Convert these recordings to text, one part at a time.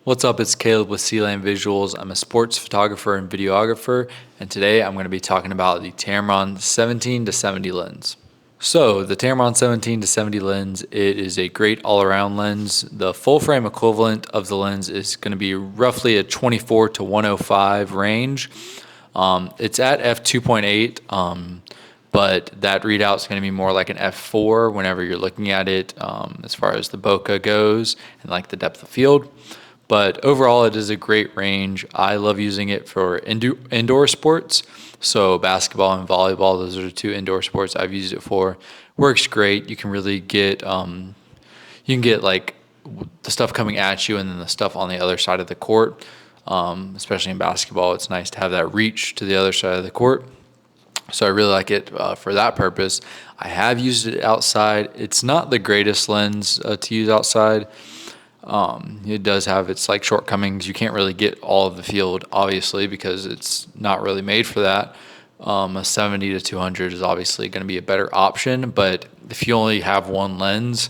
What's up, it's Caleb with Sealand Visuals. I'm a sports photographer and videographer, and today I'm going to be talking about the Tamron 17-70 lens. So the Tamron 17-70 lens, it is a great all-around lens. The full frame equivalent of the lens is going to be roughly a 24 to 105 range. It's at f2.8, but that readout is going to be more like an f4 whenever you're looking at it, as far as the bokeh goes and like the depth of field. But overall, it is a great range. I love using it for indoor sports. So basketball and volleyball, those are the two indoor sports I've used it for. Works great. You can really get, you can get like the stuff coming at you and then the stuff on the other side of the court. Especially in basketball, it's nice to have that reach to the other side of the court. So I really like it for that purpose. I have used it outside. It's not the greatest lens to use outside. It does have its like shortcomings. You can't really get all of the field, obviously, because it's not really made for that. A 70 to 200 is obviously going to be a better option, but if you only have one lens,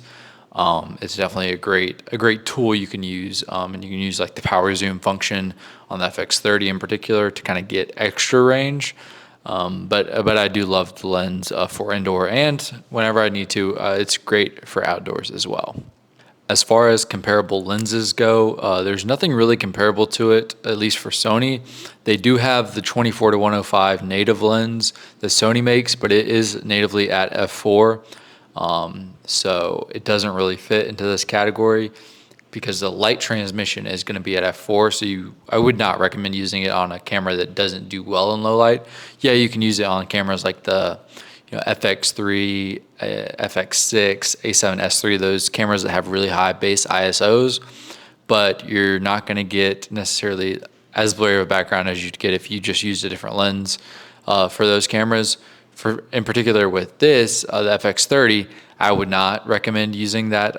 it's definitely a great tool you can use. And you can use like the power zoom function on the FX30 in particular to kind of get extra range. But I do love the lens for indoor, and whenever I need to, it's great for outdoors as well. As far as comparable lenses go, there's nothing really comparable to it, at least for Sony. They do have the 24 to 105 native lens that Sony makes, but it is natively at f4. So it doesn't really fit into this category because the light transmission is going to be at f4. So I would not recommend using it on a camera that doesn't do well in low light. Yeah, you can use it on cameras like the FX3, FX6, A7S3, those cameras that have really high base ISOs, but you're not going to get necessarily as blurry of a background as you'd get if you just used a different lens for those cameras. In particular with this, the FX30, I would not recommend using that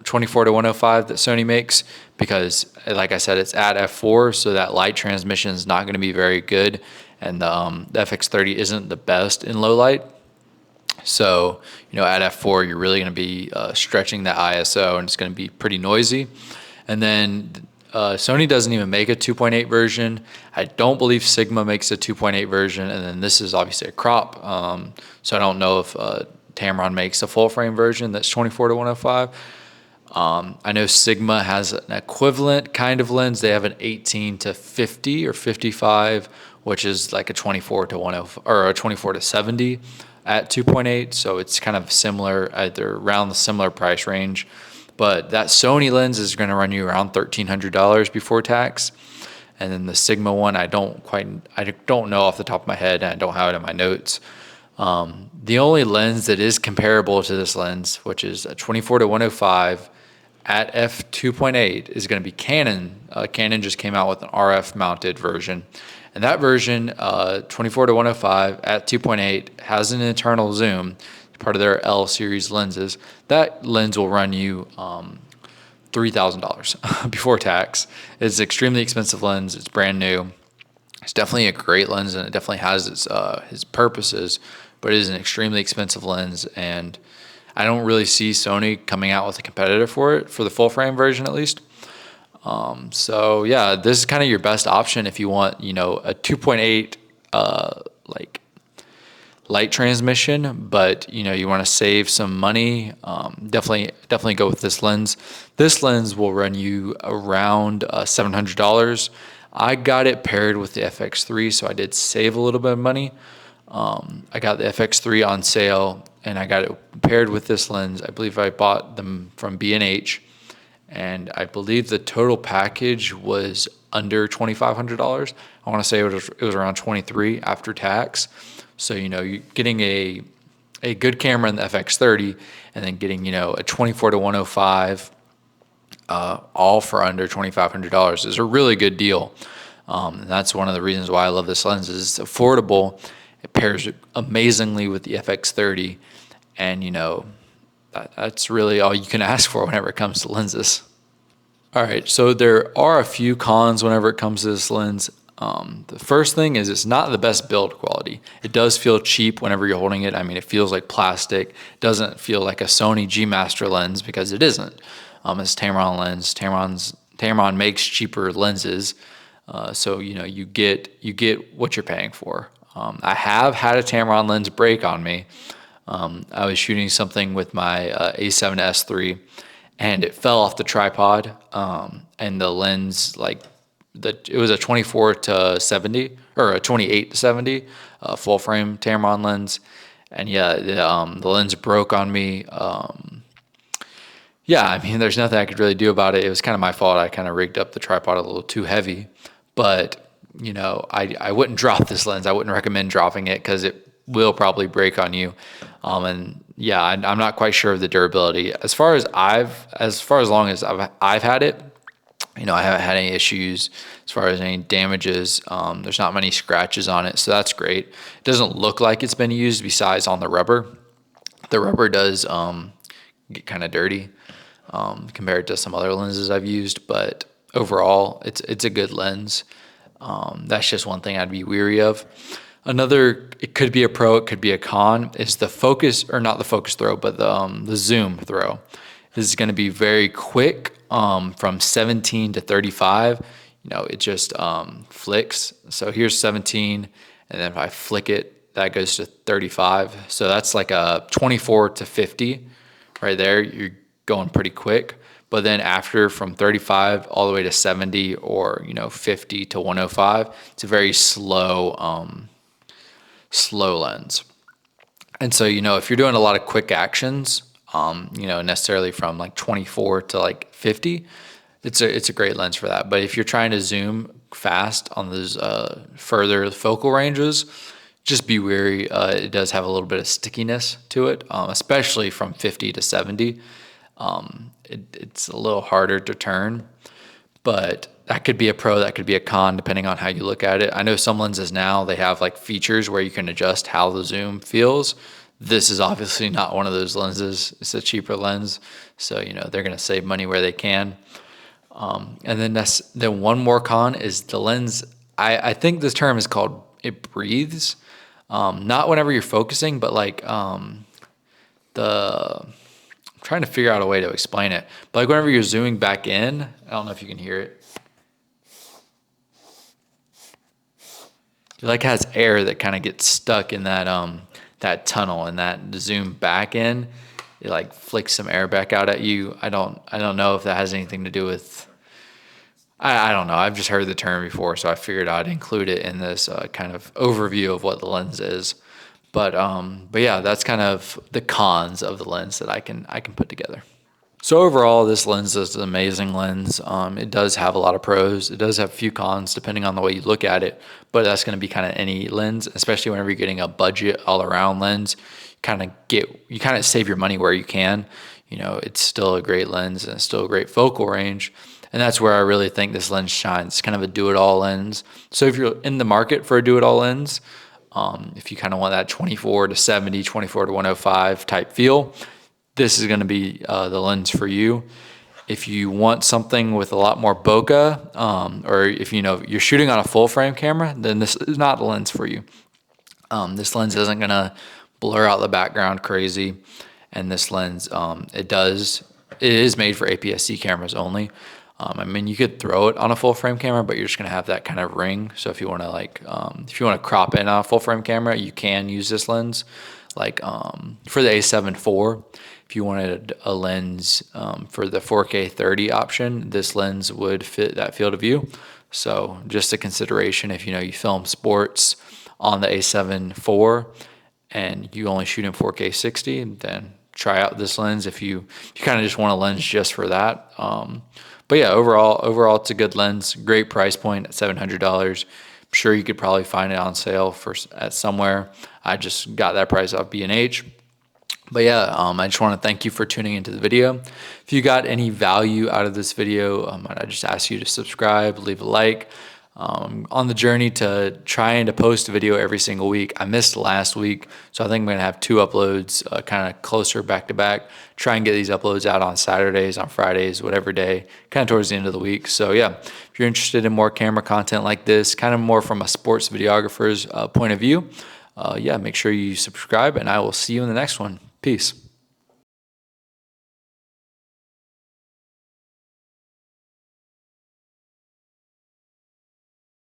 24 to 105 that Sony makes because, like I said, it's at f4, so that light transmission is not going to be very good, and the FX30 isn't the best in low light. So, at f4, you're really going to be stretching the ISO, and it's going to be pretty noisy. And then Sony doesn't even make a 2.8 version. I don't believe Sigma makes a 2.8 version, and then this is obviously a crop. So I don't know if Tamron makes a full frame version that's 24 to 105. I know Sigma has an equivalent kind of lens. They have an 18 to 50 or 55, which is like a 24 to 105 or a 24 to 70. At 2.8, so it's kind of similar, either around the similar price range. But that Sony lens is going to run you around $1,300 before tax, and then the Sigma one, I don't know off the top of my head, and I don't have it in my notes. The only lens that is comparable to this lens, which is a 24 to 105 at f2.8, is going to be Canon. Canon just came out with an RF mounted version. And that version, 24 to 105 at 2.8, has an internal zoom, part of their L series lenses. That lens will run you $3,000 before tax. It's an extremely expensive lens. It's brand new. It's definitely a great lens, and it definitely has its purposes, but it is an extremely expensive lens, and I don't really see Sony coming out with a competitor for it, for the full frame version at least. So yeah, this is kind of your best option if you want, a 2.8 like light transmission, but you want to save some money. Definitely go with this lens. This lens will run you around $700. I got it paired with the FX3, so I did save a little bit of money. I got the FX3 on sale, and I got it paired with this lens. I believe I bought them from B&H. And I believe the total package was under $2,500. I want to say it was around 23 after tax. So you're getting a good camera in the FX30, and then getting a 24 to 105, all for under $2,500 is a really good deal. And that's one of the reasons why I love this lens. Is it's affordable. It pairs amazingly with the FX30, and that's really all you can ask for whenever it comes to lenses. All right, so there are a few cons whenever it comes to this lens. The first thing is it's not the best build quality. It does feel cheap whenever you're holding it. I mean, it feels like plastic. It doesn't feel like a Sony G Master lens because it isn't. It's Tamron lens. Tamron Tamron makes cheaper lenses, so you get what you're paying for. I have had a Tamron lens break on me. I was shooting something with my A7S3, and it fell off the tripod, and the lens it was a 24 to 70 or a 28 to 70 full frame Tamron lens, and yeah, the lens broke on me. Yeah, I mean, there's nothing I could really do about it. It was kind of my fault. I kind of rigged up the tripod a little too heavy, but I wouldn't drop this lens. I wouldn't recommend dropping it because it will probably break on you. And yeah, I'm not quite sure of the durability. As far as long as I've had it, I haven't had any issues as far as any damages. There's not many scratches on it, so that's great. It doesn't look like it's been used besides on the rubber. The rubber does get kind of dirty compared to some other lenses I've used, but overall, it's a good lens. That's just one thing I'd be weary of. Another, it could be a pro, it could be a con, is the focus, or not the focus throw, but the zoom throw. This is going to be very quick. From 17 to 35, it just flicks. So here's 17, and then if I flick it, that goes to 35. So that's like a 24 to 50 right there. You're going pretty quick. But then after, from 35 all the way to 70, or 50 to 105, it's a very slow lens. And so if you're doing a lot of quick actions, necessarily from like 24 to like 50, it's a great lens for that. But if you're trying to zoom fast on those further focal ranges, just be wary. It does have a little bit of stickiness to it, especially from 50 to 70. It's a little harder to turn, but that could be a pro, that could be a con, depending on how you look at it. I know some lenses now, they have like features where you can adjust how the zoom feels. This is obviously not one of those lenses. It's a cheaper lens, so they're going to save money where they can. And then one more con is the lens. I think this term is called, it breathes. Not whenever you're focusing, but like I'm trying to figure out a way to explain it. But like whenever you're zooming back in, I don't know if you can hear it. It like has air that kind of gets stuck in that tunnel, and that zoom back in, it like flicks some air back out at you. I don't know if that has anything to do with, I don't know. I've just heard the term before, so I figured I'd include it in this kind of overview of what the lens is. But yeah, that's kind of the cons of the lens that I can put together. So overall, this lens is an amazing lens. It does have a lot of pros. It does have a few cons depending on the way you look at it, but that's going to be kind of any lens, especially whenever you're getting a budget all-around lens. You kind of save your money where you can. It's still a great lens and it's still a great focal range, and that's where I really think this lens shines. It's kind of a do-it-all lens. So if you're in the market for a do-it-all lens, if you kind of want that 24 to 70, 24 to 105 type feel, this is going to be the lens for you. If you want something with a lot more bokeh, or if you're shooting on a full frame camera, then this is not the lens for you. This lens isn't going to blur out the background crazy, and this lens, it is made for APS-C cameras only. I mean, you could throw it on a full frame camera, but you're just going to have that kind of ring. So if you want to crop in on a full frame camera, you can use this lens. Like for the A7 IV, if you wanted a lens for the 4K30 option, this lens would fit that field of view. So just a consideration if you film sports on the A7 IV and you only shoot in 4K 60, then try out this lens if you kind of just want a lens just for that. But yeah, overall, it's a good lens. Great price point at $700. I'm sure you could probably find it on sale at somewhere. I just got that price off B&H. But yeah, I just want to thank you for tuning into the video. If you got any value out of this video, I just ask you to subscribe, leave a like. On the journey to trying to post a video every single week. I missed last week, so I think I'm going to have 2 uploads kind of closer back to back. Try and get these uploads out on Saturdays, on Fridays, whatever day, kind of towards the end of the week. So yeah, if you're interested in more camera content like this, kind of more from a sports videographer's point of view, yeah, make sure you subscribe, and I will see you in the next one. Peace.